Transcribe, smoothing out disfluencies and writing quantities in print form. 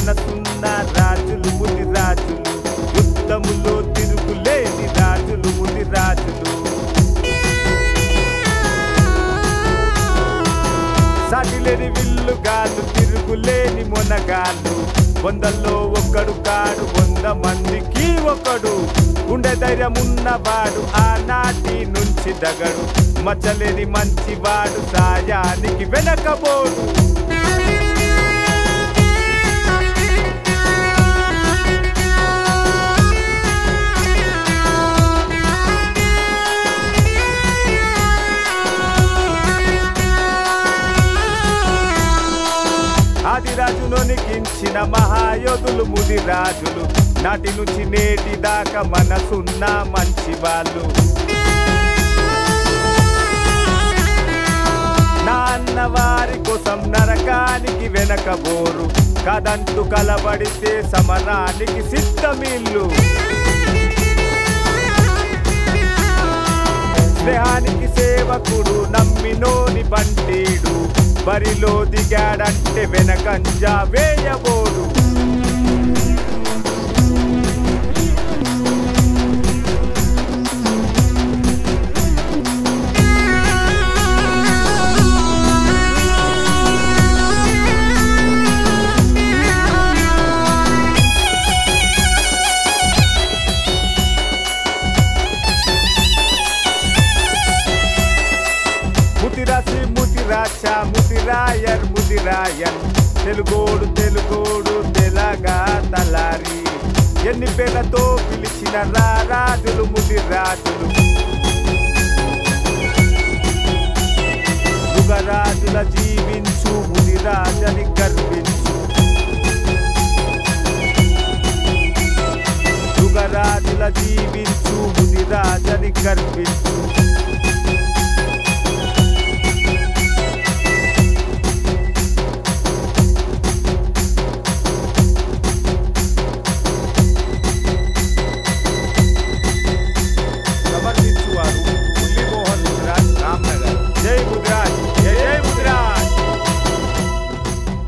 మనసున్న రాజులు ముది రాజులు, యుద్ధములో తిరుగులేని రాజులు ముది రాజులు. సాటిలేని విల్లుగాళ్ళు, తిరుగులేని మొనగాళ్ళు, వందల్లో ఒక్కడు కాడు 100 మందికి ఒకడు. గుండె ధైర్యం ఉన్నవాడు ఆనాటి నుంచి దగడు, మచ్చలేని మంచివాడు సాయానికి వెనకబోడు. ఆదిరాజును నిగించిన మహాయోధులు ముది రాజులు, నాటి నుంచి నేటి దాకా మనసున్న మంచి వాళ్ళు. నా అన్నవారి కోసం నరకానికి వెనకబోరు, కాదంటూ కలబడితే సమరానికి సిద్ధమిల్లు. స్నేహానికి సేవకుడు నమ్మినోని బంటీడు, బరిలో దిగాడంటే వెనకంజా వేయబోడు. ముతిరాసి ముతిరాచ ముతిరాయర్ ముదిరాయన్, తెలుగోడు తెలుగోడు తెలగా తలారి. ఎన్ని పేర్లతో పిలిచిన రాజులు ముది రాజులు, యుగరాజుల జీవించు ముది రాజని గర్వించు. యుగరాజుల జీవించు ముది రాజని గర్వించు.